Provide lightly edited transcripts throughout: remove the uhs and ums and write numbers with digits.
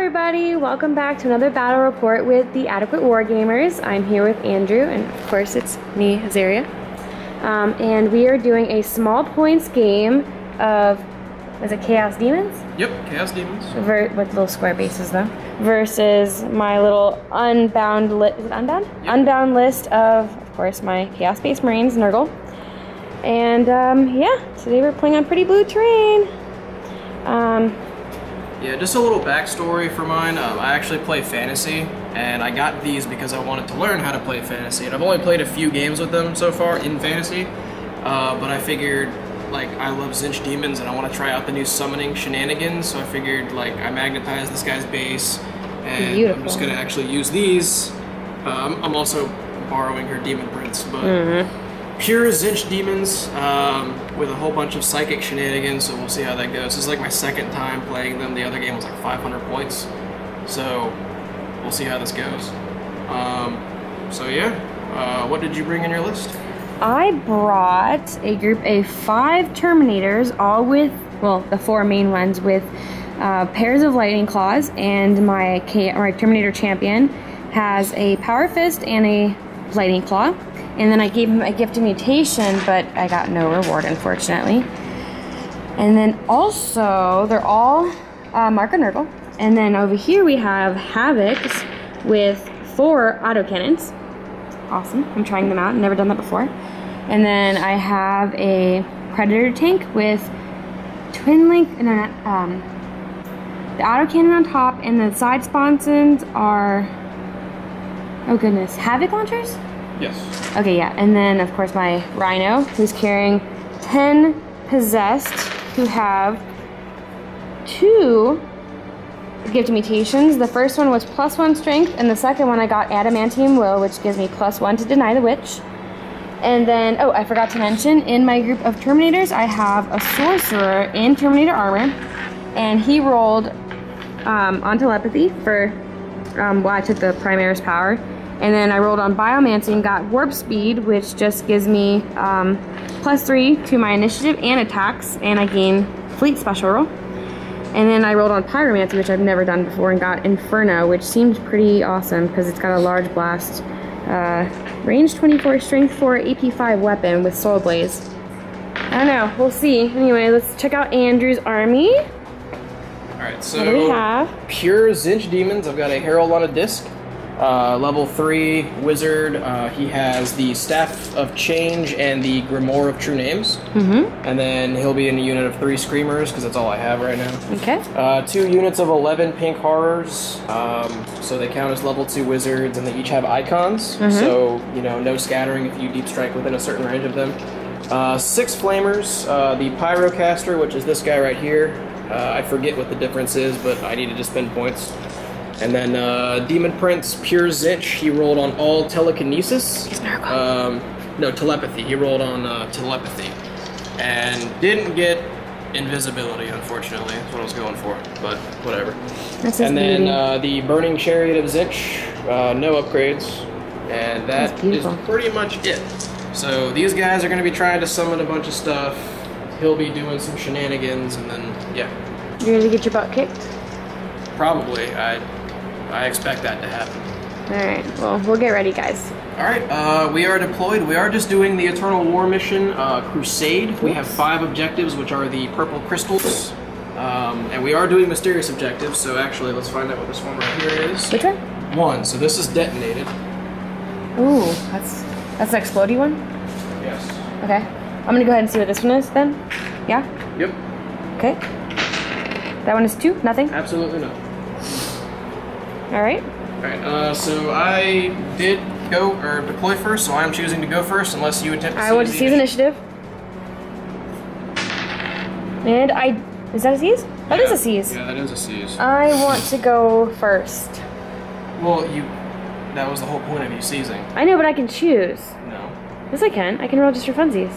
everybody, welcome back to another battle report with the Adequate Wargamers. I'm here with Andrew, and of course it's me, Azaria. And we are doing a small points game of, is it Chaos Daemons? Yep, Chaos Daemons. With little square bases though. Versus my little unbound list, is it unbound? Yep. Unbound list of course, my Chaos Space Marines, Nurgle. And yeah, today we're playing on pretty blue terrain. Yeah, just a little backstory for mine. I actually play fantasy, and I got these because I wanted to learn how to play fantasy. And I've only played a few games with them so far in fantasy, but I figured, like, I love Tzeentch Demons, and I want to try out the new summoning shenanigans. So I figured, like, I magnetized this guy's base, and beautiful. I'm just gonna actually use these. I'm also borrowing her demon prints, but pure Tzeentch Demons with a whole bunch of psychic shenanigans, so we'll see how that goes. This is like my second time playing them. The other game was like 500 points, so we'll see how this goes. So yeah, what did you bring in your list? I brought a group of 5 Terminators, all with, well, the 4 main ones with pairs of Lightning Claws, and my Terminator champion has a Power Fist and a Lightning Claw. And then I gave him a gift of mutation, but I got no reward, unfortunately. And then also, they're all Marka Nurgle. And then over here we have Havocs with 4 autocannons. Awesome, I'm trying them out, never done that before. And then I have a Predator tank with twin link, and then the autocannon on top, and the side sponsons are, oh goodness, Havoc launchers? Yes. Okay, yeah, and then of course my Rhino, who's carrying 10 possessed, who have 2 gift mutations. The first one was +1 strength, and the second one I got Adamantium Will, which gives me +1 to deny the witch. And then, oh, I forgot to mention, in my group of Terminators, I have a Sorcerer in Terminator armor, and he rolled on telepathy for, well, I took the Primaris power. And then I rolled on Biomancy and got Warp Speed, which just gives me +3 to my initiative and attacks, and I gain Fleet Special Roll. And then I rolled on Pyromancy, which I've never done before, and got Inferno, which seems pretty awesome because it's got a large blast. Range 24, Strength 4, AP 5 weapon with Soul Blaze. I don't know, we'll see. Anyway, let's check out Andrew's army. Alright, so what do we have? Pure Tzeentch Demons. I've got a Herald on a disc. Level 3 wizard. He has the Staff of Change and the Grimoire of True Names. And then he'll be in a unit of 3 Screamers, because that's all I have right now. Okay. 2 units of 11 Pink Horrors. So they count as level 2 wizards, and they each have icons. So, you know, no scattering if you deep strike within a certain range of them. 6 Flamers. The Pyrocaster, which is this guy right here. I forget what the difference is, but I needed to spend points. And then Demon Prince, Pure Tzeentch, he rolled on all telekinesis. No, telepathy. He rolled on telepathy. And didn't get invisibility, unfortunately. That's what I was going for, but whatever. And then the Burning Chariot of Tzeentch, no upgrades. And that is pretty much it. So these guys are going to be trying to summon a bunch of stuff. He'll be doing some shenanigans, and then, yeah. You're going to get your butt kicked? Probably. I expect that to happen. Alright, well, we'll get ready, guys. Alright, we are deployed. We are just doing the Eternal War mission, Crusade. We have 5 objectives, which are the purple crystals. And we are doing mysterious objectives, so actually, let's find out what this one right here is. Which one? 1, so this is detonated. Ooh, that's the explodey one? Yes. Okay. I'm gonna go ahead and see what this one is, then. Yeah? Yep. Okay. That one is 2? Nothing? Absolutely not. Alright. Alright, so I did go, or deploy first, so I'm choosing to go first, unless you attempt to I want to seize initiative. And is that a seize? That is a seize. Yeah, that is a seize. I want to go first. Well, that was the whole point of you seizing. I know, but I can choose. No. Yes, I can. I can roll just for funsies.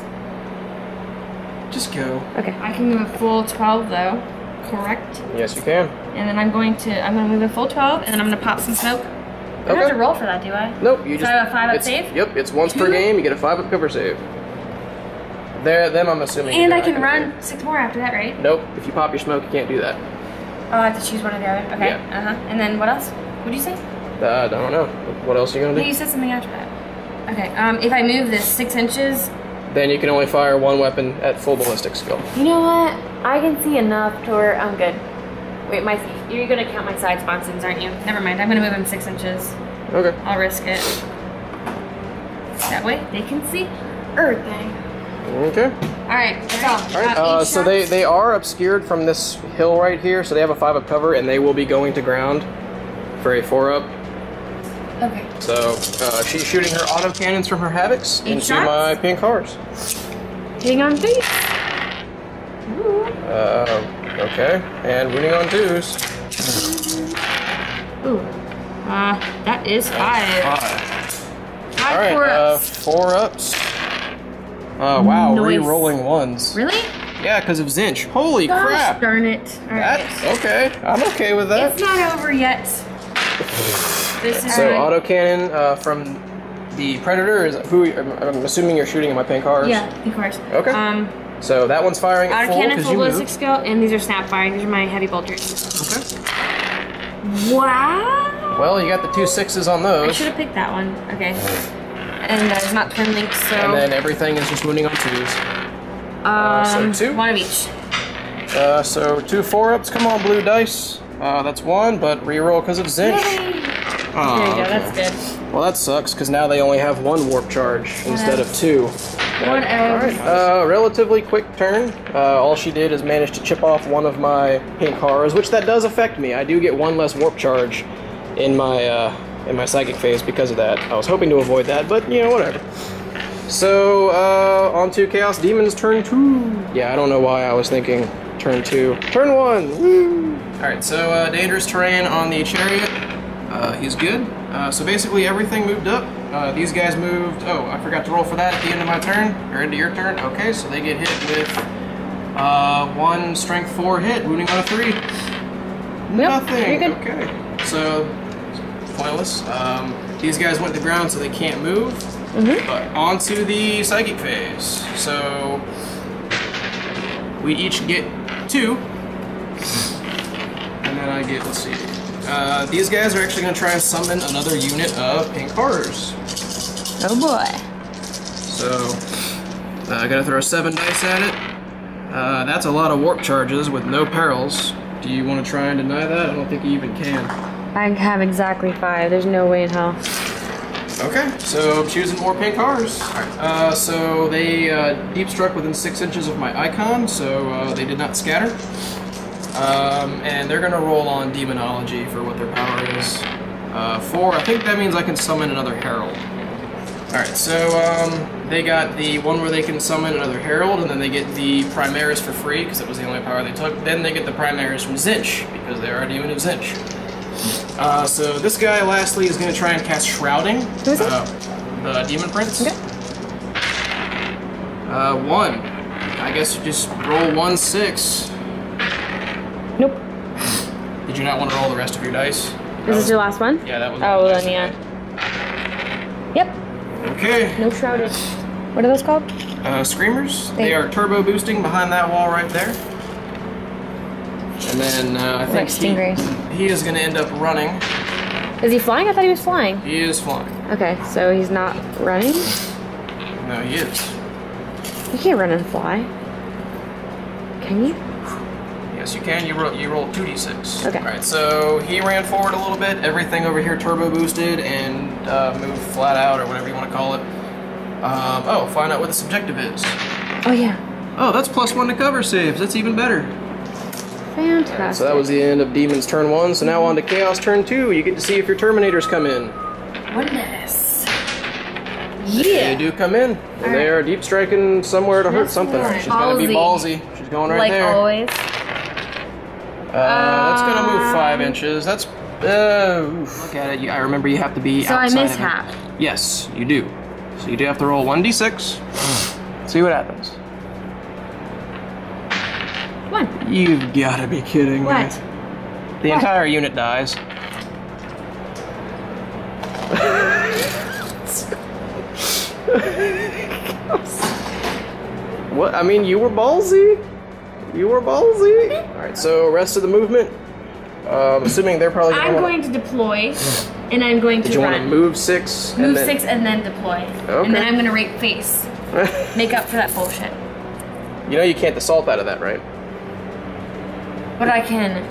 Just go. Okay. I can move a full 12, though. Correct? Yes, you can. And then I'm going to move a full 12, and then I'm going to pop some smoke. I don't have to roll for that, do I? Nope, you just... So I have a 5-up save? Yep, it's once per game, you get a 5-up cover save. Them I'm assuming. And I can run 6 more after that, right? Nope, if you pop your smoke, you can't do that. Oh, I have to choose one or the other. Okay. Yeah. And then what else? What did you say? I don't know. What else are you gonna do? No, you said something after that. Okay. If I move this 6 inches. Then you can only fire one weapon at full ballistic skill. You know what? I can see enough to where I'm good. Wait, you're gonna count my side sponsons, aren't you? Never mind. I'm gonna move him 6 inches. Okay. I'll risk it. That way they can see everything. Okay. All right. That's all. All right. So they are obscured from this hill right here, so they have a 5 of cover, and they will be going to ground for a 4-up. Okay. So she's shooting her autocannons from her havocs into shots? my pink cars. Hitting on face. Okay. And winning on 2s. Ooh. That is 5. 5. All right. 4-ups. Wow. Nice. Re-rolling 1s. Really? Yeah, because of Tzeentch. Holy Gosh, crap. darn it. All right. That's okay. I'm okay with that. It's not over yet. This is So autocannon from the Predator is who I'm assuming you're shooting at my pink cars. Yeah, pink cars. Okay. So that one's firing at full autocannon, because full you ballistic moved. skill, and these are snap firing. These are my heavy bolters. Okay. Wow. Well, you got the 2 6s on I those. should have picked that one. Okay. And there's not twin links, so. And then everything is just winning on 2s. So 2. One of each. So 2 4-ups. Come on, blue dice. That's 1, but reroll because of Tzeentch. Yay. Oh, There you go. okay. That's good. Well, that sucks because now they only have 1 warp charge instead of 2. What else? Relatively quick turn. All she did is manage to chip off one of my pink cars, which that does affect me. I do get 1 less warp charge in my psychic phase because of that. I was hoping to avoid that, but you know, whatever. So on to Chaos Daemons turn 2. Yeah, I don't know why I was thinking turn 2. Turn 1. Woo! All right, so dangerous terrain on the chariot. He's good. So basically everything moved up. These guys moved. Oh, I forgot to roll for that at the end of my turn, or into your turn. Okay, so they get hit with 1 strength 4 hit, wounding on a 3. Nothing. You're good. Okay, so pointless. These guys went to ground, so they can't move. But on to the psychic phase. So we each get 2, and then I get. Let's see. These guys are actually going to try and summon another unit of pink horrors. Oh boy. So, I gotta throw 7 dice at it. That's a lot of warp charges with no perils. Do you want to try and deny that? I don't think you even can. I have exactly 5. There's no way in hell. Okay, so I'm choosing more pink horrors. Alright, so they deep struck within 6 inches of my icon, so they did not scatter. And they're gonna roll on Demonology for what their power is. 4, I think that means I can summon another Herald. Alright, so they got the one where they can summon another Herald, and then they get the Primaris for free, because it was the only power they took. Then they get the Primaris from Tzeentch, because they are a demon of Tzeentch. So this guy, lastly, is gonna try and cast Shrouding. Who is it? The Demon Prince. Okay. 1. I guess you just roll 1 6. Nope. Did you not want to roll the rest of your dice? Is this your last one? Yeah, that was. Oh, well then yeah. Yep. Okay. No shrouded. What are those called? Screamers. They are turbo boosting behind that wall right there. And then I think he is going to end up running. Is he flying? I thought he was flying. He is flying. Okay, so he's not running? No, he is. You can't run and fly. Can you? Yes, you can. You roll 2d6. Okay. Alright, so he ran forward a little bit. Everything over here turbo boosted and moved flat out, or whatever you want to call it. Oh, find out what the subjective is. Oh, yeah. Oh, that's +1 to cover saves. That's even better. Fantastic. So that was the end of Demons turn 1. So now on to Chaos turn 2. You get to see if your Terminators come in. Goodness. They do come in. And they are deep striking somewhere to hurt something. She's going to be ballsy. She's going right there. Like always. That's going to move 5 inches. That's... look at it. I remember you have to be outside. So I miss half. Yes, you do. So you do have to roll 1d6. See what happens. 1. You've got to be kidding me. What? The entire unit dies. What? I mean, you were ballsy. You were ballsy. Alright, so rest of the movement. Assuming they're probably I'm going to deploy, and I'm going to Did you run. want to move 6? Move 6 and then deploy. Okay. And then I'm going to rape face. Make up for that bullshit. You know you can't assault out of that, right? But I can...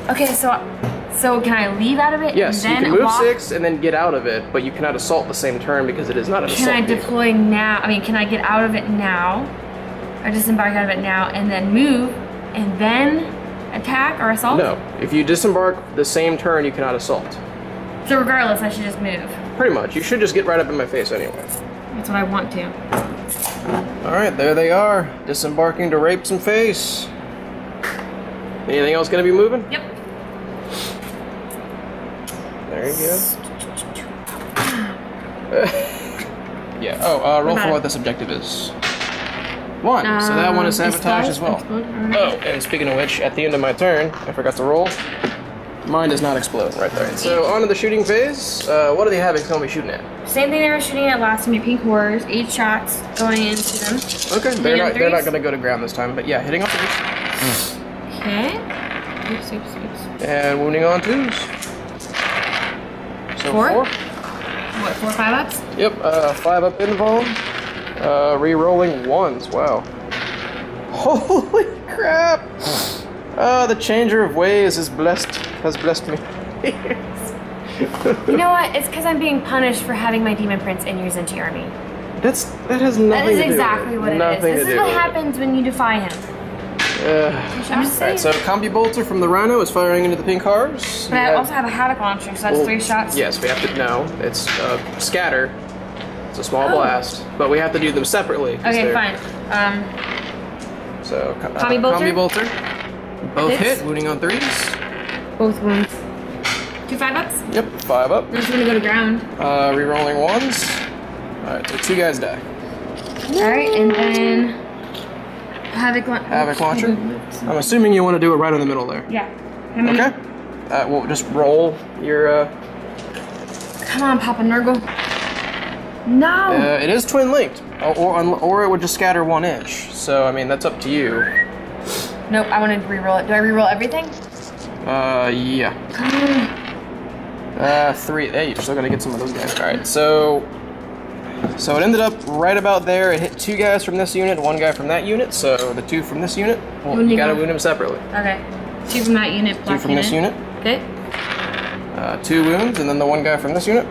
Okay, so can I leave out of it? Yes, and then you can move walk? 6 and then get out of it, but you cannot assault the same turn because it is not an assault. Can I deploy now? I mean, can I get out of it now? Or disembark out of it now and then move and then attack or assault? No. If you disembark the same turn, you cannot assault. So regardless, I should just move. Pretty much. You should just get right up in my face anyway. That's what I want to. Alright, there they are. Disembarking to rape some face. Anything else going to be moving? Yep. There you go. Yeah. Oh, roll for what this objective is. 1. So that one is sabotage as well. Oh, and speaking of which, at the end of my turn, I forgot to roll. Mine does not explode right there. So on to the shooting phase. What are the Havocs going to be shooting at? Same thing they were shooting at last time, your pink horrors. 8 shots going into them. Okay, they're not going to go to ground this time, but yeah, hitting on 3s. Okay. Oops. And wounding on 2s. So 4? 4. What, 4 5-ups? Yep, 5 up invuln. Re-rolling 1s, wow. Holy crap! The changer of ways has blessed me. You know what? It's because I'm being punished for having my demon prince in your Tzeentch army. That has nothing to do with it. That is exactly what it is. This is what happens when you defy him. I'm just saying. Alright, so Combi Bolter from the Rhino is firing into the pink cars. But I also have a Havoc launcher, so that's 3 shots. Yes, we have to. No, it's scatter. It's a small blast, but we have to do them separately. Okay, fine. So Combi Bolter? Combi Bolter. Both hit, wounding on 3s. Both wounds. 2 5-ups? Yep, 5 up. They're just gonna go to ground. Re-rolling 1s. Alright, so 2 guys die. Alright, and then Havoc launcher. I'm assuming you want to do it right in the middle there. Yeah. How many? Okay. Well, just roll your. Come on, Papa Nurgle. No. It is twin linked, or it would just scatter 1 inch. So I mean that's up to you. Nope, I wanted to re-roll it. Do I re-roll everything? Yeah. 3. Hey, you're still gonna get some of those guys. All right, so it ended up right about there. It hit 2 guys from this unit, 1 guy from that unit. So the 2 from this unit, well, you gotta wound them separately. Okay. 2 from that unit. 2 from this unit. Okay. 2 wounds, and then the 1 guy from this unit.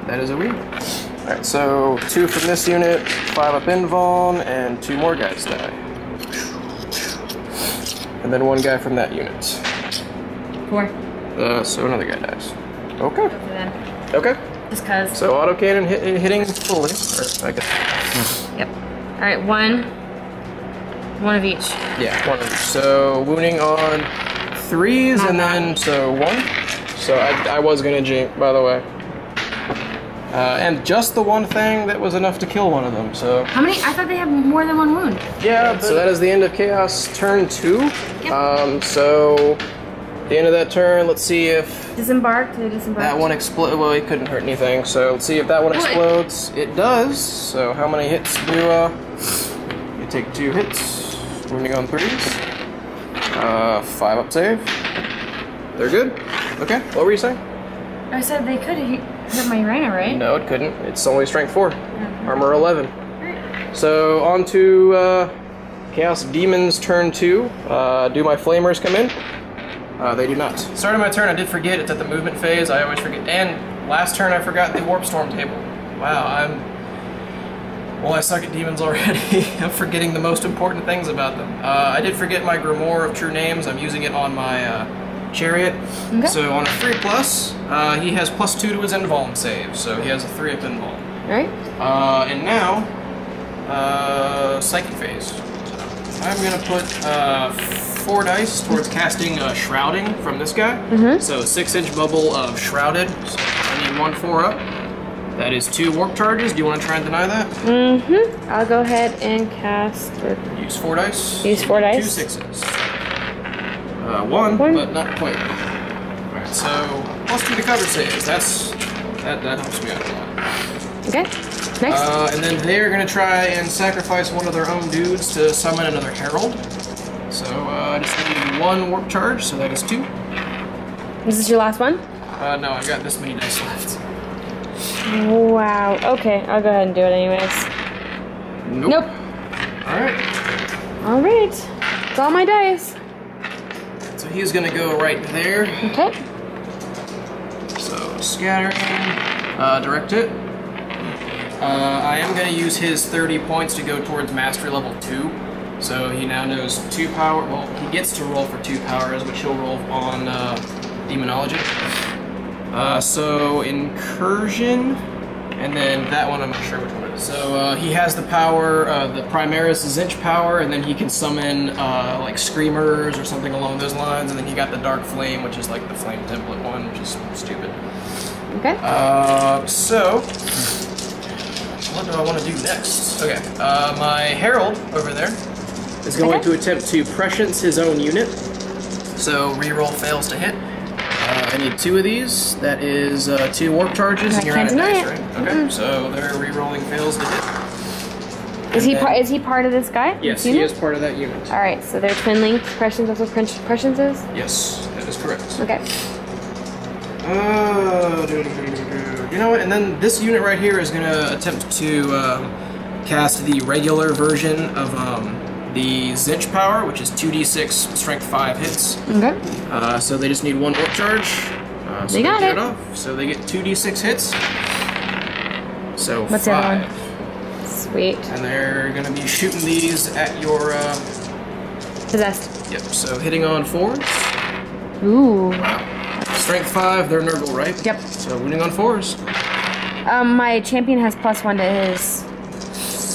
That is a wound. All right, so 2 from this unit, 5 up invuln, and 2 more guys die. And then 1 guy from that unit. 4. So another guy dies. Okay. For them. Okay. Just cause. So autocannon hitting fully, or I guess. Yep. All right, 1 of each. Yeah, 1 of each. So wounding on 3s, and then so 1. So I was gonna jink, by the way. And just the 1 thing that was enough to kill 1 of them. So. How many? I thought they had more than 1 wound. Yeah. So that is the end of Chaos turn 2. Yep. So. The end of that turn, let's see if Disembarked. Did it disembark? that one explodes. Well, it couldn't hurt anything, so let's see if that one explodes. It does. So how many hits do you take 2 hits, wounding on 3s. 5 up save. They're good. Okay, what were you saying? I said they could hit my Rhino, right? No, it couldn't. It's only strength 4, armor 11. Right. So on to Chaos Demons turn 2. Do my flamers come in? They do not. Starting my turn, I did forget. It's at the movement phase. I always forget. And last turn, I forgot the Warp Storm table. Wow, I suck at demons already. I'm forgetting the most important things about them. I did forget my Grimoire of True Names. I'm using it on my Chariot. Okay. So on a 3+, he has +2 to his invuln save. So he has a 3 up invuln. Alright. And now, Psychic phase. So I'm going to put 4 dice towards casting Shrouding from this guy. So 6-inch bubble of Shrouded. So I need 1 4 up. That is 2 warp charges. Do you want to try and deny that? I'll go ahead and cast. Use 4 dice. Use 4 dice. 2 6s. 1, but not quite. Alright, so +2 to cover saves. That helps me out a lot. Okay. Next. And then they're going to try and sacrifice one of their own dudes to summon another Herald. So I just need 1 warp charge, so that is 2. Is this your last one? No, I've got this many dice left. Wow. Okay, I'll go ahead and do it anyways. Nope. Alright. Alright. It's all my dice. So he's gonna go right there. Okay. So scattering, direct hit. I am gonna use his 30 points to go towards mastery level 2. So he now knows 2 power. Well, he gets to roll for 2 powers, which he'll roll on Demonology. So incursion, and then that one I'm not sure which one it is. So he has the power, the Primaris Tzeentch power, and then he can summon like screamers or something along those lines. And then he got the dark flame, which is like the flame template one, which is stupid. Okay. So what do I want to do next? Okay, my herald over there is going to attempt to prescience his own unit. So reroll fails to hit. I need 2 of these. That is 2 warp charges, and you're out of dice, right? Okay, so their rerolling fails to hit. Is he part of this guy? Yes, he is part of that unit. All right, so they're twin linked. Prescience, that's what prescience is? Yes, that is correct. Okay. You know what? And then this unit right here is going to attempt to cast the regular version of the Tzeentch power, which is 2d6 strength 5 hits. Okay. So they just need 1 warp charge. So they got it. Off. So they get 2d6 hits. So what's 5. The other one? Sweet. And they're going to be shooting these at your... Possessed. Yep, so hitting on 4s. Ooh. Strength 5, they're Nurgle, right? Yep. So winning on 4s. My champion has +1 to his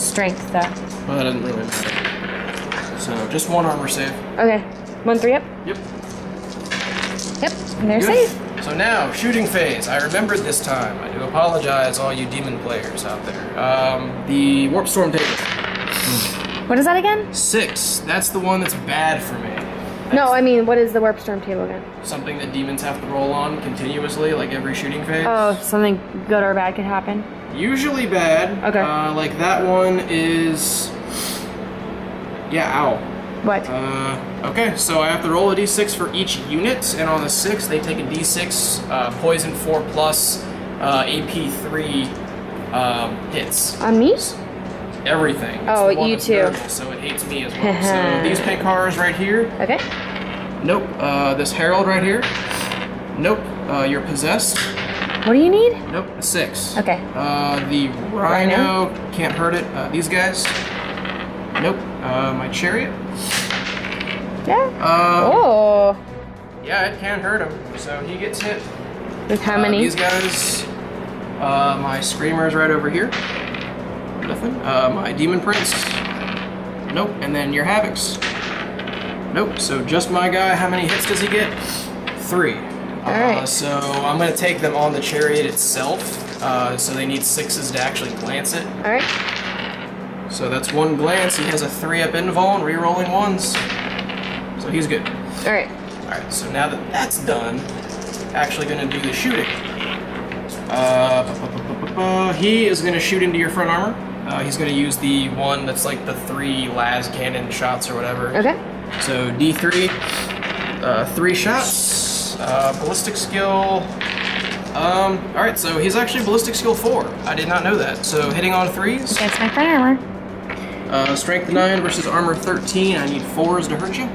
strength, though. Well, that doesn't really matter. So just 1 armor save. Okay. 1 3 up? Yep. Yep. And they're Good. safe. So now, shooting phase. I remembered this time. I do apologize, all you demon players out there. The Warp Storm table. What is that again? 6. That's the one that's bad for me. No, I mean, what is the Warp Storm table again? Something that demons have to roll on continuously, like every shooting phase. Oh, something good or bad could happen? Usually bad. Okay. Like that one is... Yeah, ow. What? Okay, so I have to roll a d6 for each unit, and on the 6, they take a d6, poison 4 plus, AP 3 hits. On me? Everything. It's Oh, the one you that's too. nervous, so it hates me as well. So these pink cars right here. Okay. Nope. This herald right here. Nope. You're possessed. What do you need? Nope. 6. Okay. The rhino can't hurt it. These guys. Nope. My chariot. Yeah. Oh. Yeah, it can hurt him. So he gets hit. With how many? These guys. My screamer's right over here. Nothing. My demon prince. Nope. And then your havocs. Nope. So just my guy. How many hits does he get? 3. Alright. So I'm going to take them on the chariot itself. So they need 6s to actually glance it. Alright. So that's 1 glance. He has a 3-up invuln, re-rolling 1s. So he's good. Alright. Alright, so now that that's done, actually going to do the shooting. He is going to shoot into your front armor. He's going to use the one that's like the 3 las cannon shots or whatever. Okay. So D3, 3 shots, ballistic skill. Alright, so he's actually ballistic skill 4. I did not know that. So hitting on 3s. That's my front armor. Strength 9 versus armor 13. I need 4s to hurt you.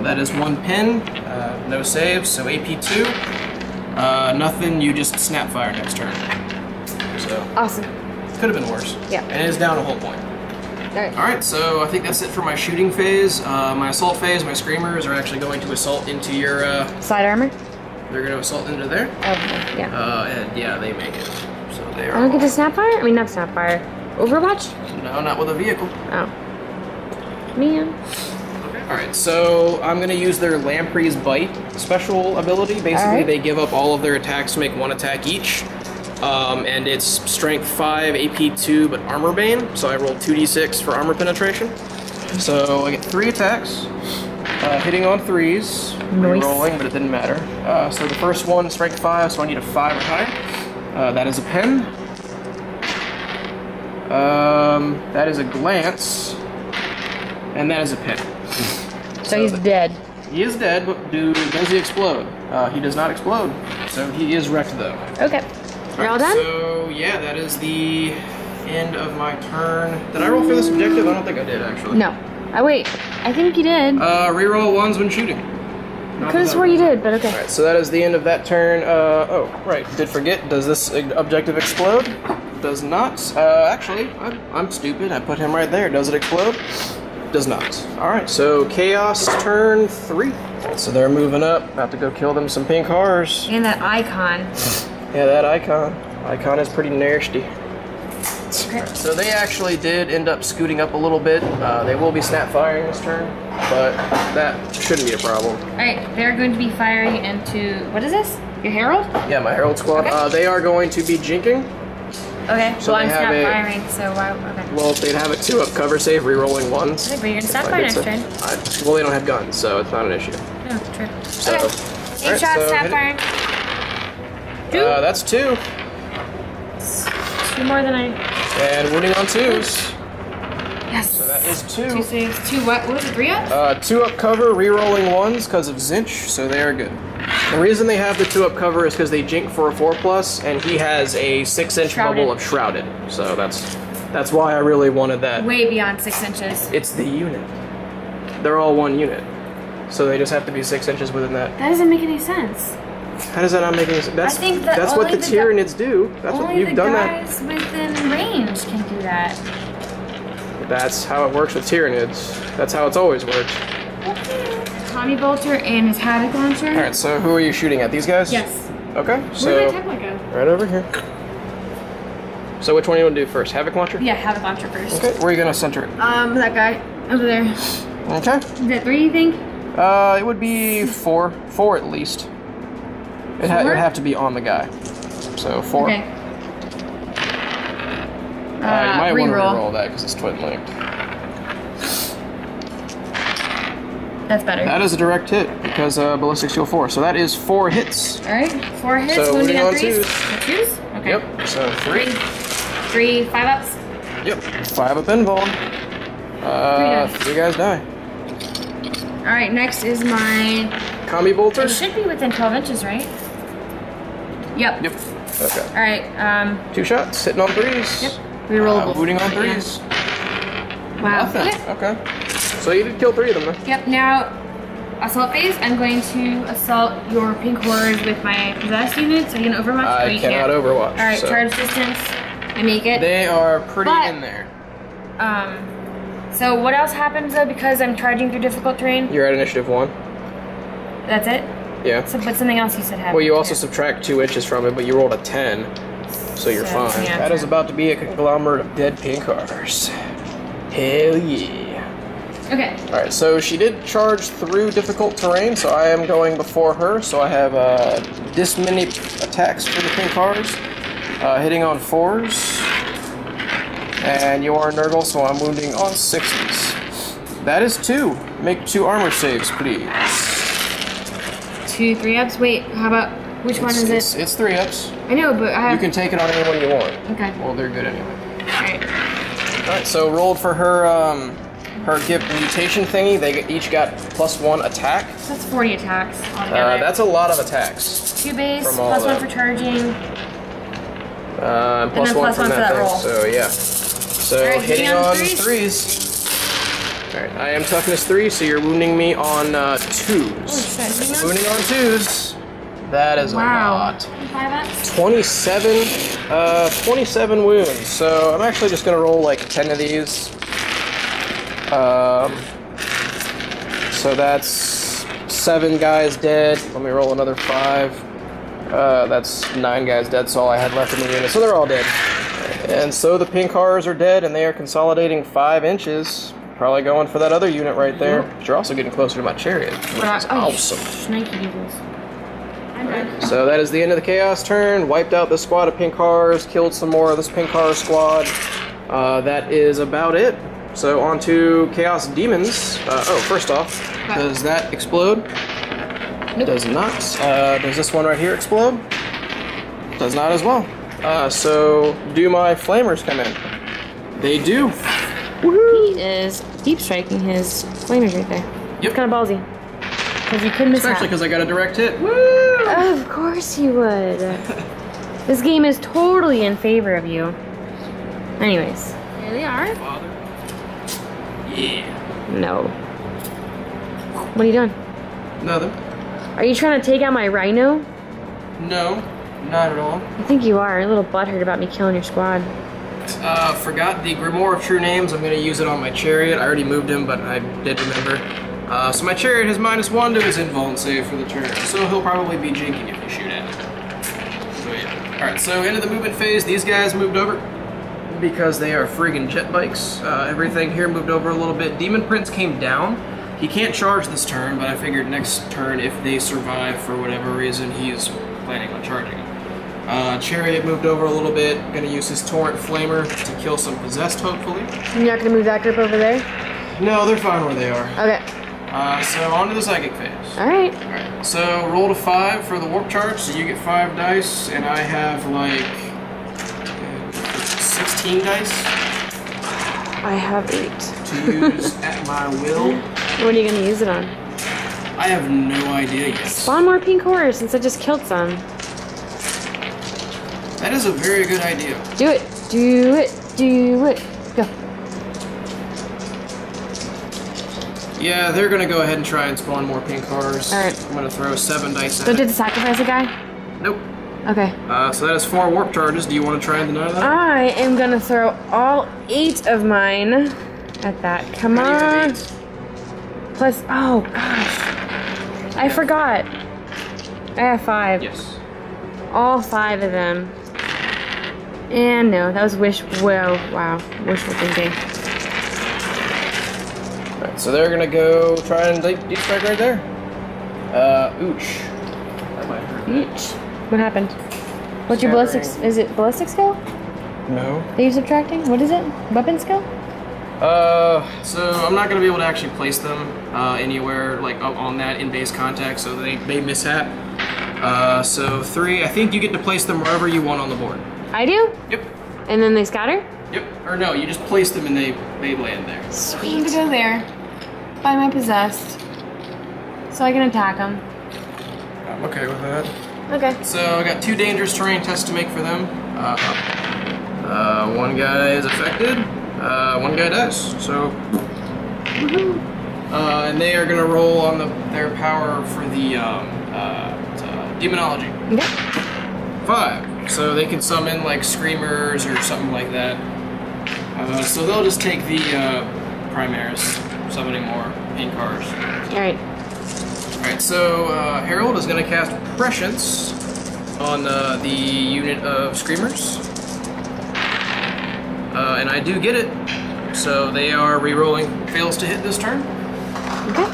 That is 1 pin. No saves, so AP 2. Nothing, you just snap fire next turn. So. Awesome. Could have been worse. Yeah. And it is down a whole point. Alright, so I think that's it for my shooting phase. My assault phase, my screamers are actually going to assault into your... Side armor? They're going to assault into there. Okay, yeah. And yeah, they make it. So they are... I don't get to snapfire? I mean, not snapfire. Overwatch? No, not with a vehicle. Oh. Man. Alright, so I'm going to use their Lamprey's Bite special ability. Basically, they give up all of their attacks to make 1 attack each. And it's strength 5, AP 2, but armor bane. So I roll 2d6 for armor penetration. So I get 3 attacks. Hitting on 3s. Nice. Rolling, but it didn't matter. So the first one, strength 5, so I need a 5 or higher. That is a pen. That is a glance. And that is a pin. So he's dead. He is dead, but does he explode? He does not explode, so he is wrecked though. Okay. You're all done? So yeah, that is the end of my turn. Did I roll for this objective? I don't think I did actually. No. Wait. I think you did. Reroll ones when shooting. I could have swore you did, but okay. Alright, so that is the end of that turn. Oh, right. Did forget. Does this objective explode? Does not. Actually, I'm stupid. I put him right there. Does it explode? Does not. Alright, so Chaos turn 3. So they're moving up. About to go kill them some pink horrors. And that icon. Yeah, that icon. Icon is pretty nasty. Okay. So they actually did end up scooting up a little bit. They will be snap firing this turn, but that shouldn't be a problem. Alright, they're going to be firing into, what is this? Your Herald? Yeah, my Herald squad. Okay. They are going to be jinking. Okay, So well I'm they have snap firing, so why, okay. Well, if they'd have a 2-up cover save, re-rolling ones. Okay, but you're gonna snap fire next turn. Well, they don't have guns, so it's not an issue. No, true. So, okay. 8 shots, snap firing. 2? That's 2. 2 more than I... And wounding on 2s. Yes. So that is 2. 2 saves. 2 what? What was it? 3 ups? 2-up cover, re-rolling 1s because of Tzeentch, so they are good. The reason they have the 2-up cover is because they jink for a 4+, and he has a 6-inch bubble of Shrouded. So that's why I really wanted that. Way beyond 6 inches. It's the unit. They're all one unit. So they just have to be 6 inches within that. That doesn't make any sense. How does that not make any sense? I think that that's what the Tyranids do. That's what you've done that. Only the guys within range can do that. That's how it works with Tyranids. That's how it's always worked. Okay. Tommy Bolter and his Havoc Launcher. Alright, so who are you shooting at? These guys? Yes. Okay, so... Where'd my tablet go? Right over here. So which one do you want to do first? Havoc Launcher? Yeah, Havoc Launcher first. Okay, where are you going to center it? That guy. Over there. Okay. Is that 3, you think? It would be 4. 4 at least. It would have to be on the guy. So 4. Okay. You might want to reroll. reroll that because it's twin linked. That's better. That is a direct hit because ballistic shield 4. So that is 4 hits. Alright, 4 hits, So wounding on 3s. 2s. Okay. Yep, so 3. 3 5-ups. Yep, 5-up invuln. 3 guys die. Alright, next is my... Combi bolter? It should be within 12 inches, right? Yep. Yep. Okay. Alright, 2 shots, hitting on 3s. Yep. Rerollable. Wounding on 3s. Wow. Nothing. Okay. So you did kill 3 of them, then? Yep, now, assault phase, I'm going to assault your pink horrors with my possessed unit, so you can overwatch. I cannot overwatch. Alright, so. charge distance. I make it. They are pretty in there. So what else happens though because I'm charging through difficult terrain? You're at initiative 1. That's it? Yeah. So, but something else you said happened. Well, you also subtract 2 inches from it, but you rolled a 10, so you're fine. Yeah, that is about to be a conglomerate of dead pink horrors. Hell yeah. Okay. Alright, so she did charge through difficult terrain, so I am going before her, so I have this many attacks for the pink horrors. Hitting on 4s. And you are Nurgle, so I'm wounding on 6s. That is 2. Make 2 armor saves, please. 2 3-ups? Wait, how about, which one is it? It's 3-ups. I know, but I have... You can take it on anyone you want. Okay. Well, they're good anyway. Alright. Alright, so rolled for her, her gift mutation thingy. They each got +1 attack. So that's 40 attacks altogether. That's a lot of attacks. 2 base, from all +1 for charging. And +1 +1 from for that thing. roll. So yeah. So Alright, hitting on 3s. Alright, I am toughness 3, so you're wounding me on 2s. Holy Wounding on 2s. That is a lot. 5-ups? 27 wounds. So I'm actually just gonna roll like 10 of these. So that's 7 guys dead. Let me roll another 5. That's 9 guys dead, so all I had left in the unit. So they're all dead. And so the pink horrors are dead, and they are consolidating 5 inches. Probably going for that other unit right there. But you're also getting closer to my chariot, which is awesome. Snaky doodles. Right. So that is the end of the Chaos turn. Wiped out the squad of pink horrors, killed some more of this pink horror squad. That is about it. So on to Chaos Demons. First off, does that explode? Nope. Does not. Does this one right here explode? Does not as well. So do my flamers come in? They do. Woohoo! He is deep striking his flamers right there. It's kind of ballsy. Because you couldn't miss Especially because I got a direct hit. Woo! Of course you would. This game is totally in favor of you. Anyways, here they are. Father. Yeah. No. What are you doing? Nothing. Are you trying to take out my rhino? No, not at all. I think you are. A little butthurt about me killing your squad. Forgot the Grimoire of True Names. I'm going to use it on my chariot. I already moved him, but I did remember. So my chariot has -1 to his invuln save for the turn, so he'll probably be jinking if you shoot at him. So yeah. Alright, so into the movement phase, these guys moved over because they are friggin' jet bikes. Everything here moved over a little bit. Demon Prince came down. He can't charge this turn, but I figured next turn, if they survive for whatever reason, he's planning on charging. Chariot moved over a little bit. Gonna use his Torrent Flamer to kill some possessed, hopefully. You're not gonna move that group over there? No, they're fine where they are. Okay. So on to the psychic phase. Alright. Alright, so roll to 5 for the warp charge, so you get 5 dice, and I have like 16 dice. I have 8. To use at my will. What are you gonna use it on? I have no idea yet. Spawn more pink horrors since I just killed some. That is a very good idea. Do it. Do it. Do it. Go. Yeah, they're gonna go ahead and try and spawn more pink cars. Alright. I'm gonna throw 7 dice at So it. did the sacrifice a guy? Nope. Okay. So that is 4 warp charges. Do you want to try and deny that? I am gonna throw all 8 of mine at that. Come How do you have on. 8? Plus, oh gosh. I forgot. I have 5. Yes. All 5 of them. And no, that was wow, wishful thinking. Alright, so they're gonna go try and deep strike right there. Ooch. That might hurt. Each. What happened? What's your ballistic? Is it ballistic skill? No. Are you subtracting? What is it? Weapon skill? So I'm not gonna be able to actually place them anywhere like on that in base contact, so they mishap. So 3. I think you get to place them wherever you want on the board. I do? Yep. And then they scatter? Yep. Or no, you just place them and they land there. Sweet. To go there. By my possessed. So I can attack them. I'm okay with that. Okay. So I got 2 dangerous terrain tests to make for them. One guy is affected. One guy does. So. And they are gonna roll on their power for the demonology. Okay. 5. So they can summon like screamers or something like that. So they'll just take the primaries, summoning more pink cars. Alright. Alright, so Herald is going to cast Prescience on the unit of Screamers. And I do get it. So they are re-rolling fails to hit this turn. Okay.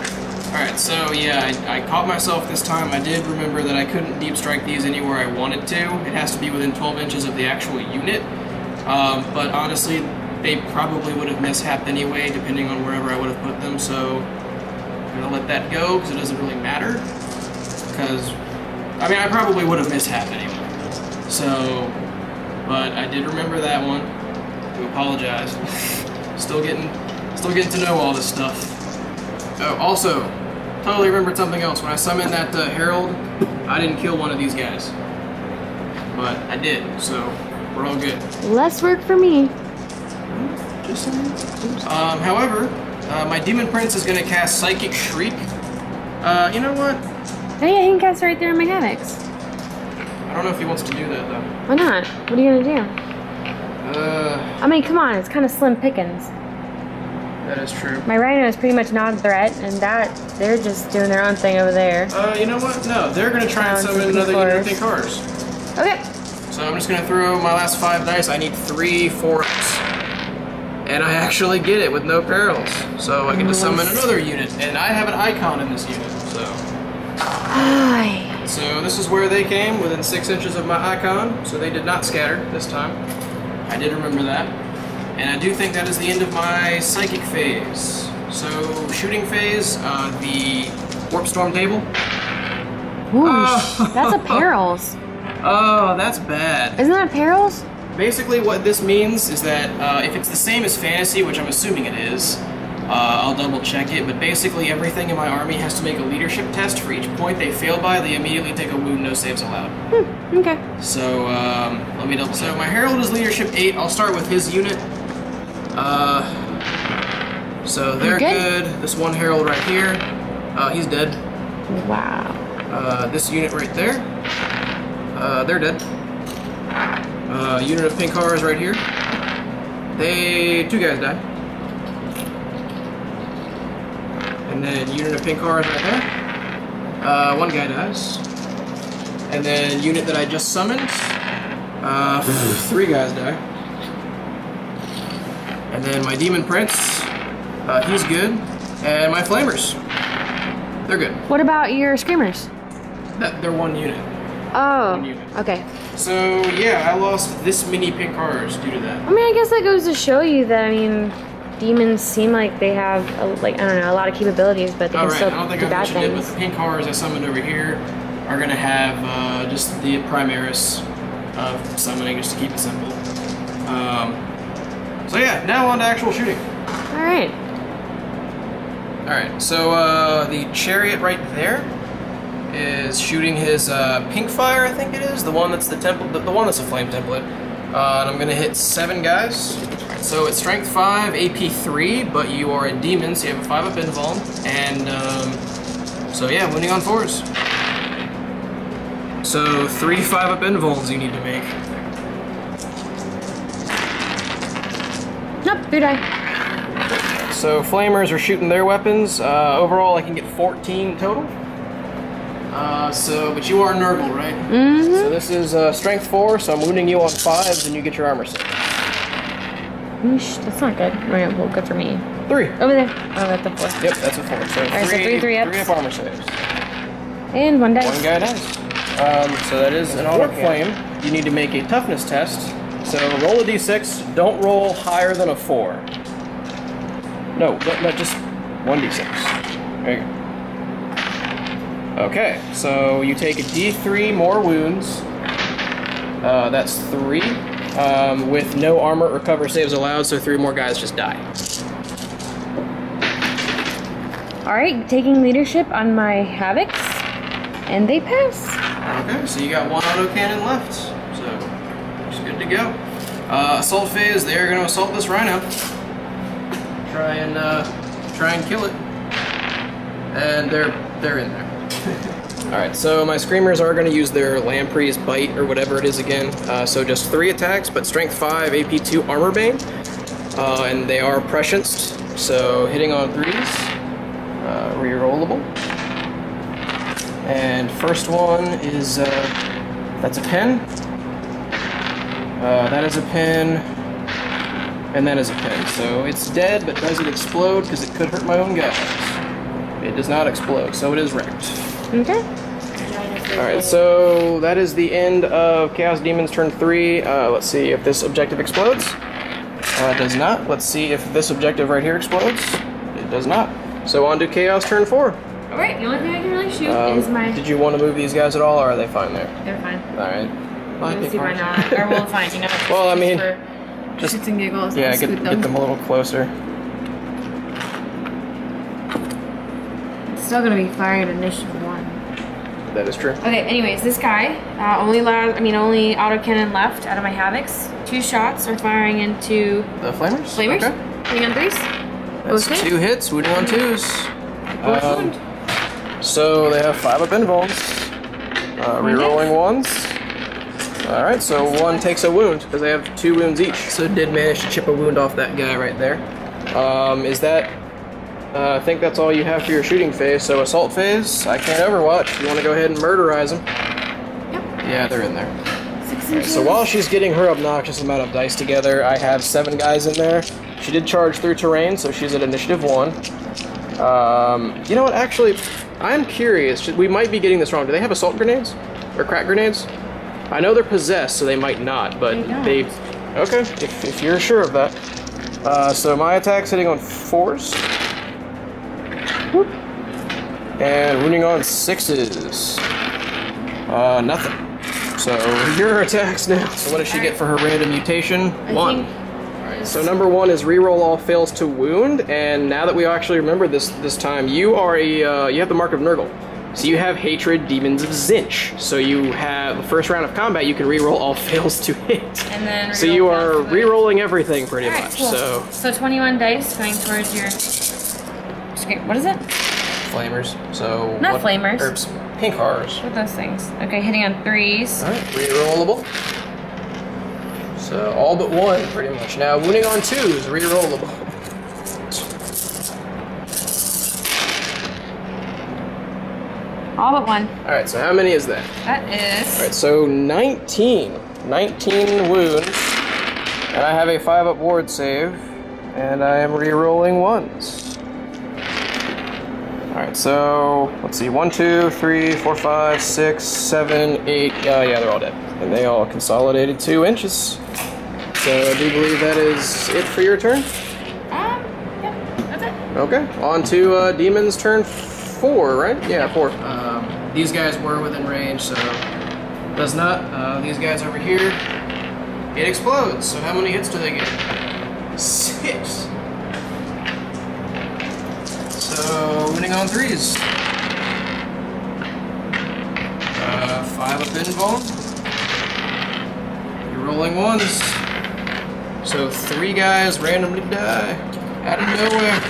Alright, so yeah, I caught myself this time. I did remember that I couldn't deep strike these anywhere I wanted to. It has to be within 12 inches of the actual unit. But honestly, they probably would have mishapped anyway, depending on wherever I would have put them, so I'm gonna let that go, because it doesn't really matter. Because, I mean, I probably would have mishapped anyway. So, but I did remember that one. I do apologize. Still getting to know all this stuff. Oh, also, totally remembered something else. When I summoned that Herald, I didn't kill one of these guys. But I did, so we're all good. Less work for me. Just saying. However, my Demon Prince is going to cast Psychic Shriek. You know what? Oh yeah, he can cast it right there in my hammocks. I don't know if he wants to do that, though. Why not? What are you gonna do? I mean, come on, it's kind of slim pickings. That is true. My rhino is pretty much not a threat, and they're just doing their own thing over there. You know what? No, they're going to try and summon another unit of pink horrors. Okay. So I'm just going to throw my last 5 dice. I need 3 4s. And I actually get it with no perils. So I get to summon another unit. And I have an icon in this unit, so. Hi. So this is where they came, within 6 inches of my icon. So they did not scatter this time. I did remember that. And I do think that is the end of my psychic phase. So shooting phase, the warp storm table. Whoosh. That's a perils. Oh, that's bad. Isn't that perils? Basically what this means is that if it's the same as fantasy, which I'm assuming it is, I'll double check it, but basically everything in my army has to make a leadership test. For each point they fail by, they immediately take a wound, no saves allowed. Okay. So, let me double. So my Herald is leadership 8. I'll start with his unit. So they're good. This one Herald right here, he's dead. Wow. This unit right there, they're dead. Unit of pink horrors right here. 2 guys die. And then unit of pink horrors right there. 1 guy dies. And then unit that I just summoned, 3 guys die. And then my demon prince, he's good. And my flamers, they're good. What about your screamers? They're 1 unit. Oh, 1 unit. okay. So yeah, I lost this many pink horrors due to that. I mean, I guess that goes to show you that, I mean, demons seem like they have, I don't know, a lot of capabilities, but they can still do bad things. But the pink horrors I summoned over here are going to have just the Primaris of summoning, just to keep it simple. So yeah, now on to actual shooting. Alright. Alright, so the chariot right there is shooting his pink fire, I think it is, the one that's the temple, the one that's a flame template. And I'm gonna hit 7 guys. So it's strength 5, AP 3, but you are a demon, so you have a 5 up invuln, and so yeah, wounding on 4s. So 3 5 up invulns you need to make. Nope, 3 die. So flamers are shooting their weapons. Overall, I can get 14 total. But you are Nurgle, right? Mm-hmm. So this is strength 4, so I'm wounding you on 5s, and you get your armor 6. Eesh, that's not good. Right, well, good for me. 3. Over there. Oh, that's a 4. Yep, that's a 4. So Alright, so 3 ups. 3 up armor saves. And 1 dice. 1 guy dies. So that is an auto flame. You need to make a toughness test. So roll a d6. Don't roll higher than a 4. No, just 1d6. There you go. Okay, so you take a d3 more wounds. That's 3. With no armor or cover saves allowed, so 3 more guys just die. Alright, taking leadership on my Havocs, and they pass. Okay, so you got 1 autocannon left, so it's good to go. Assault phase, they're going to assault this rhino. Try and kill it. And they're in there. Alright, so my screamers are going to use their Lamprey's Bite or whatever it is again. So just 3 attacks, but strength 5, AP 2, armor bane. And they are prescienced, so hitting on 3s. Rerollable. And first one is, that's a pen. That is a pen. And that is a pen. So it's dead, but does it explode? Because it could hurt my own guys. It does not explode, so it is wrecked. Okay. Alright, so that is the end of Chaos Demons turn 3. Let's see if this objective explodes. It does not. Let's see if this objective right here explodes. It does not. So on to Chaos turn 4. Alright, the only thing I can really shoot is my... Did you want to move these guys at all, or are they fine there? They're fine. Alright. Let's see why not. Or well, fine, you know. Well, I mean... Just shits and giggles. Yeah, get them a little closer. It's still gonna be firing at initiative 1. That is true. Okay, anyways, this guy only autocannon left out of my Havocs. 2 shots are firing into the flamers. Flamers. Okay. Hitting on 3s. That's 2 hits. Wounding on 2s. So they have 5 up invulns. Rerolling 1s. Alright, so 1 takes a wound, because they have 2 wounds each. So did manage to chip a wound off that guy right there. Is that... I think that's all you have for your shooting phase. So assault phase, I can't overwatch. You want to go ahead and murderize them? Yep. Yeah, they're in there. 6 inches. So while she's getting her obnoxious amount of dice together, I have 7 guys in there. She did charge through terrain, so she's at initiative 1. You know what, actually, I'm curious. We might be getting this wrong. Do they have assault grenades? Or crack grenades? I know they're possessed, so they might not, but they... Okay, if you're sure of that. So my attack's hitting on 4s. Whoop. And wounding on 6s. Nothing. So your attacks now. So what does she get for her random mutation? 1. Alright, So number 1 is reroll all fails to wound, and now that we actually remember this time, you are you have the mark of Nurgle. So you have Hatred, Demons of Tzeentch. So you have the first round of combat, you can reroll all fails to hit. And then so you are rerolling everything pretty much. Cool. So 21 dice going towards your what is it? Flamers. So not flamers. Herbs. Pink horrors. What are those things? Okay, hitting on 3s. Alright, rerollable. So all but 1 pretty much. Now wounding on 2 is rerollable. All but 1. Alright, so how many is that? That is... Alright, so 19. 19 wounds. And I have a 5-up ward save. And I am re-rolling 1s. Alright, so let's see. 1, 2, 3, 4, 5, 6, 7, 8. Yeah, they're all dead. And they all consolidated 2 inches. So I do believe that is it for your turn? Yep, that's it. Okay, on to Demon's turn 4, right? Yeah, 4. These guys were within range, so does not. These guys over here, it explodes. So how many hits do they get? 6. So winning on 3s. 5 up invuln. You're rolling 1s. So 3 guys randomly die out of nowhere.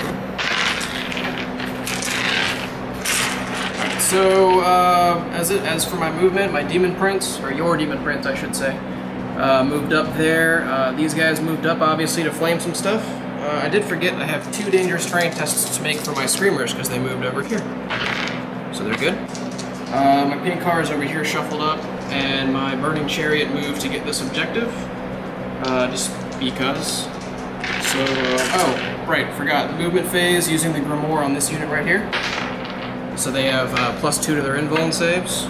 So, as for my movement, my demon prince, or your demon prince, I should say, moved up there. These guys moved up, obviously, to flame some stuff. I did forget I have 2 dangerous terrain tests to make for my screamers, because they moved over here. So they're good. My pink car is over here shuffled up, and my burning chariot moved to get this objective, just because. So, oh, right, forgot. Movement phase using the Grimoire on this unit right here. So they have +2 to their invuln saves.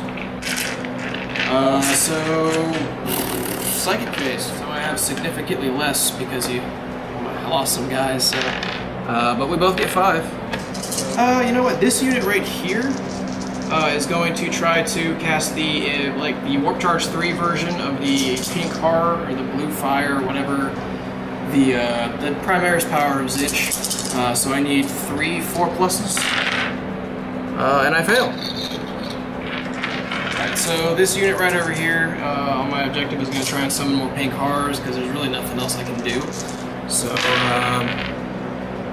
So psychic phase. So I have significantly less because I lost some guys. So, but we both get 5. You know what? This unit right here is going to try to cast the the Warp Charge 3 version of the pink horror or the blue fire, or whatever the Primaris power of Tzeentch. So I need 3 4+s. And I fail. Alright, so this unit right over here on my objective is going to try and summon more pink horrors because there's really nothing else I can do. So,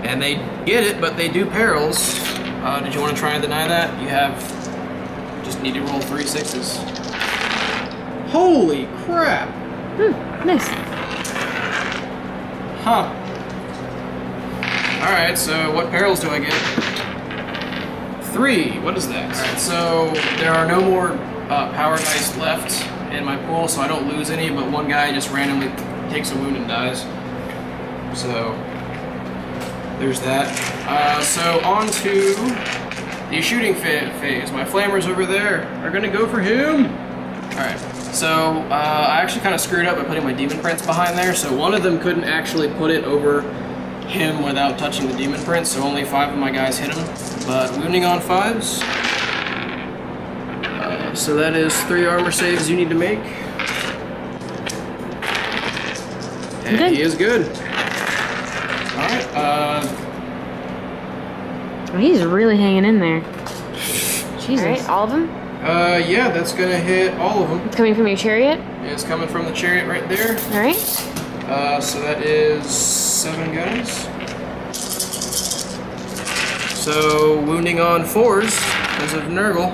and they get it, but they do perils. Did you want to try and deny that? You just need to roll 3 6s. Holy crap! Nice. Huh. Alright, so what perils do I get? 3. What is that? Alright, so there are no more power dice left in my pool, so I don't lose any, but one guy just randomly takes a wound and dies. So there's that. So on to the shooting phase. My flamers over there are gonna go for him. Alright, so I actually kind of screwed up by putting my demon prince behind there, so one of them couldn't actually put it over him without touching the demon prince, so only 5 of my guys hit him. But wounding on 5s. So that is 3 armor saves you need to make. And good. He is good. Alright, Oh, he's really hanging in there. Jesus. Alright, all of them? Yeah, that's gonna hit all of them. It's coming from your chariot? It's coming from the chariot right there. Alright. So that is 7 guys. So wounding on 4s because of Nurgle.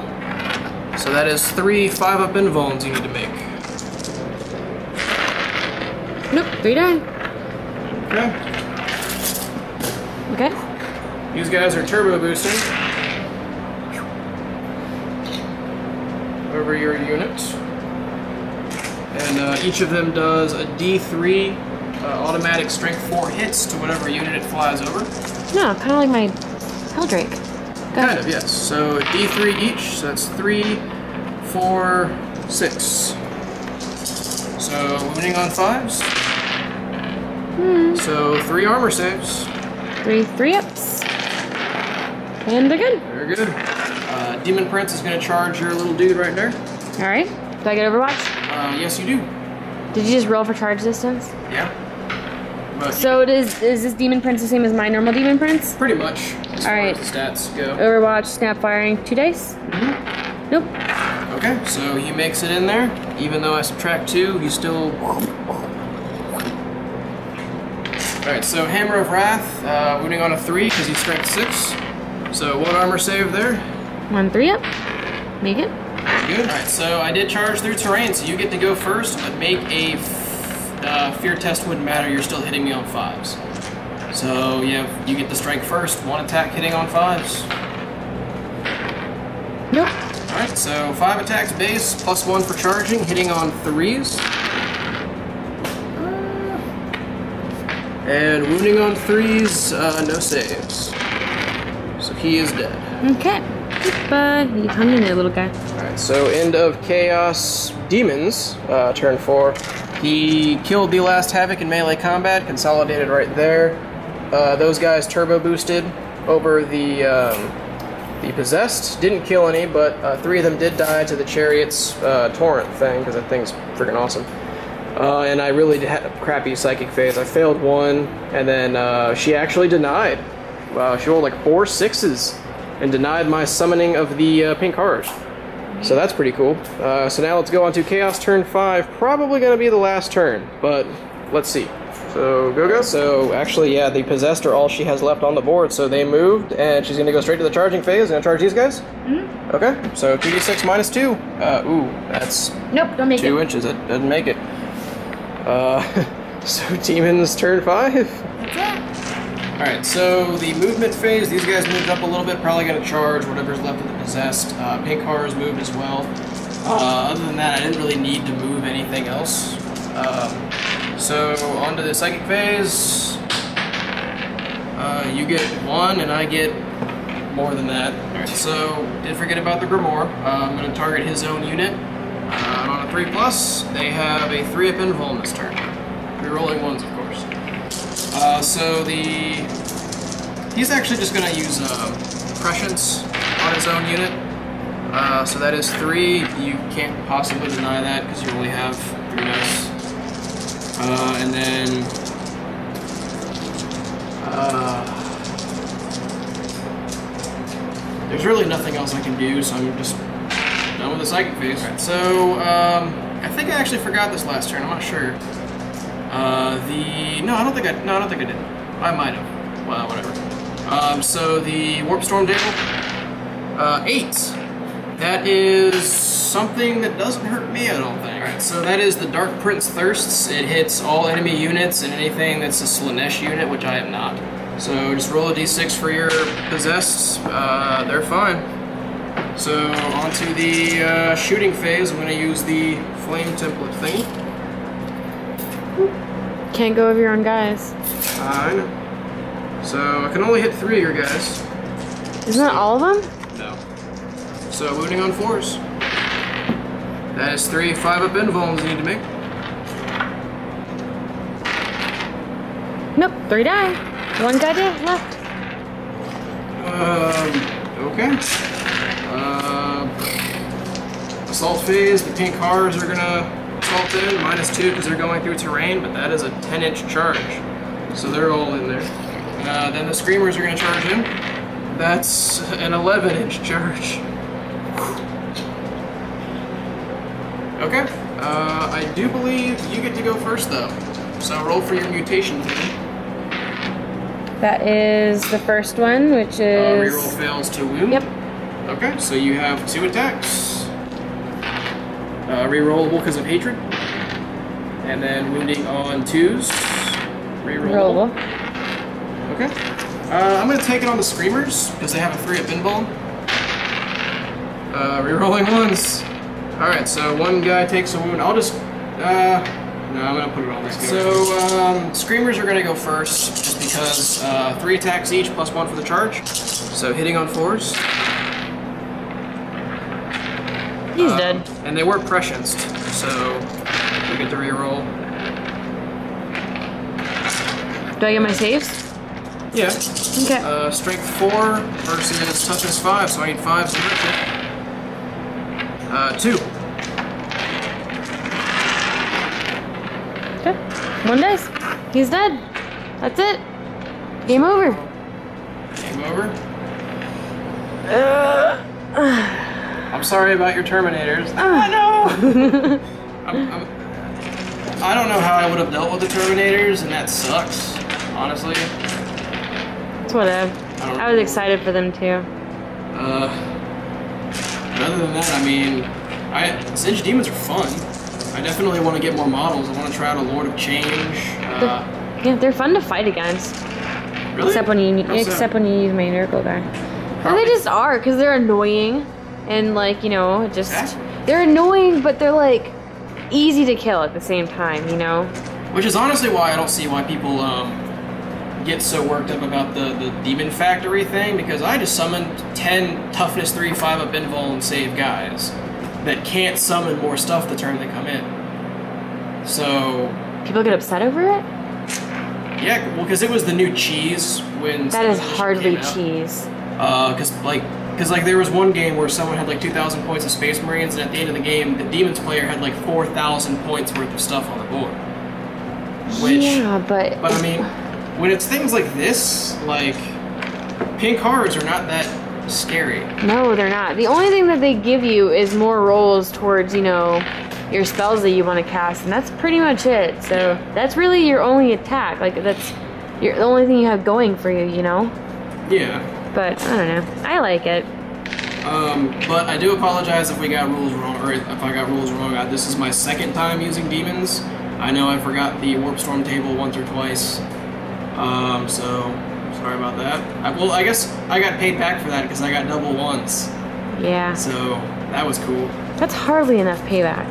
So that is 3 5-up invulns you need to make. Nope, 3 die. Okay. Okay. These guys are turbo boosting over your unit. And each of them does a D3 automatic strength 4 hits to whatever unit it flies over. No, kind of like my Helldrake. Kind of, yes. So D3 each, so that's 3, 4, 6. So wounding on 5s. So 3 armor saves. 3 3-ups. And they're good. Very good. Demon Prince is going to charge your little dude right there. Alright. Do I get Overwatch? Yes, you do. Did you just roll for charge distance? Yeah. But So is this Demon Prince the same as my normal Demon Prince? pretty much, as far Alright. as the stats go. Overwatch, snap firing, 2 dice? Nope. Okay, so he makes it in there. Even though I subtract 2, he's still... Alright, so Hammer of Wrath, wounding on a 3 because he's strength 6. So 1 armor save there. 1 3 up. Make it. Good. Alright, so I did charge through terrain, so you get to go first, but make a fear test wouldn't matter, you're still hitting me on 5s. So yeah, you get the strike first, 1 attack hitting on 5s. Nope. Alright, so 5 attacks base, plus 1 for charging, hitting on 3s. And wounding on 3s, no saves. So he is dead. Okay. Goodbye. You hung in there, little guy. Alright, so end of Chaos Daemons, turn 4. He killed the last Havoc in melee combat, consolidated right there. Those guys turbo boosted over the Possessed. Didn't kill any, but 3 of them did die to the Chariot's Torrent thing, because that thing's freaking awesome. And I really had a crappy psychic phase. I failed 1, and then she actually denied. She rolled like 4 6s and denied my summoning of the pink horrors. So that's pretty cool. So now let's go on to Chaos turn 5. Probably going to be the last turn, but let's see. So, go. So, actually, yeah, the Possessed are all she has left on the board, so they moved, and she's going to go straight to the charging phase. Going to charge these guys? Mm-hmm. Okay, so 2d6 minus 2. Ooh, that's... Nope, don't make 2 it. inches. That doesn't make it. So Demons turn 5. That's it. Alright, so the movement phase, these guys moved up a little bit, probably going to charge whatever's left of the Possessed. Pink Horrors moved as well. Other than that, I didn't really need to move anything else. So, on to the Psychic phase. You get 1, and I get more than that. Alright, so, did forget about the Grimoire. I'm going to target his own unit. And on a 3+, they have a 3-up invuln this turn. Rerolling 1s, of course. So he's actually just going to use Prescience on his own unit. So that is 3. You can't possibly deny that because you only have 3 dice. And then there's really nothing else I can do, so I'm just done with the Psychic phase. Right, so I think I actually forgot this last turn. I'm not sure. No, I don't think I did. I might have. Well, whatever. So the Warp Storm Dale, 8. That is something that doesn't hurt me, I don't think. Alright, so that is the Dark Prince Thirsts. It hits all enemy units and anything that's a Slanesh unit, which I am not. So just roll a d6 for your Possessed. They're fine. So onto the shooting phase. I'm going to use the Flame Template thing. Can't go over your own guys. I know. So I can only hit 3 of your guys. Isn't that all of them? No. So wounding on 4s. That is 3 5-up invulns you need to make. Nope, 3 die. 1 guy left. Okay. Assault phase, the pink cars are gonna assault in, -2 because they're going through terrain, but that is a 10-inch charge. So they're all in there. Then the screamers are gonna charge in. That's an 11-inch charge. Okay. I do believe you get to go first though. So roll for your mutation thing. That is the first one, which is... Reroll fails to wound. Yep. Okay, so you have 2 attacks. Rerollable because of hatred. And then wounding on 2s. Rerollable. Okay. I'm going to take it on the Screamers because they have a 3-up invuln. Rerolling 1s. Alright, so 1 guy takes a wound. I'll just... no, I'm going to put it on this guy. So, Screamers are going to go first just because 3 attacks each plus 1 for the charge. So hitting on 4s. He's dead. And they were prescienced, so we get to reroll. Do I get my saves? Yeah. Okay. Strength 4 versus toughness 5, so I need 5s to hit it. 2. Okay. 1 dice. He's dead. That's it. Game over. Game over? I'm sorry about your Terminators. I know! I don't know how I would have dealt with the Terminators, and that sucks, honestly. It's whatever. I was excited for them too. But other than that, I mean, Tzeentch Daemons are fun. I definitely want to get more models. I want to try out a Lord of Change. Yeah, they're fun to fight against. Really? Except when you use my miracle guy. Or they just are, because they're annoying. And like, you know, they're annoying, but they're like easy to kill at the same time, you know? Which is honestly why I don't see why people get so worked up about the Demon Factory thing, because I just summoned 10 toughness 3/5 up invul and save guys that can't summon more stuff the turn they come in. So... People get upset over it? Yeah, well, because it was the new cheese when... That is hardly cheese. Because there was one game where someone had like 2,000 points of Space Marines, and at the end of the game, the Demons player had like 4,000 points worth of stuff on the board. Which, yeah, but I mean, when it's things like this, like, pink cards are not that scary. No, they're not. The only thing that they give you is more rolls towards, you know, your spells that you want to cast, and that's pretty much it. So that's really your only attack. Like, that's the only thing you have going for you, you know? Yeah. But, I don't know. I like it. But I do apologize if we got rules wrong, or if I got rules wrong. This is my second time using demons. I know I forgot the Warp Storm table once or twice. So, sorry about that. Well, I guess I got paid back for that because I got double once. Yeah. So, that was cool. That's hardly enough payback.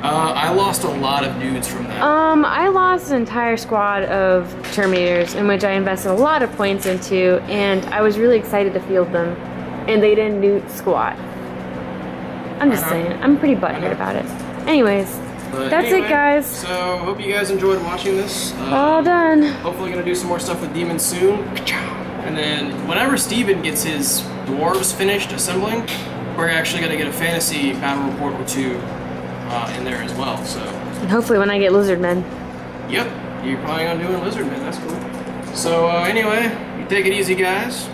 I lost a lot of dudes from that. I lost an entire squad of Terminators in which I invested a lot of points into, and I was really excited to field them, and they didn't do squat. I'm just saying. I'm pretty butthurt about it. Anyways, that's it, guys. So, hope you guys enjoyed watching this. All done. Hopefully gonna do some more stuff with demons soon. And then, whenever Steven gets his dwarves finished assembling, we're actually gonna get a fantasy battle report or two in there as well, so. And hopefully when I get lizard men. Yep, you're planning on doing lizard men, that's cool. So anyway, you take it easy, guys.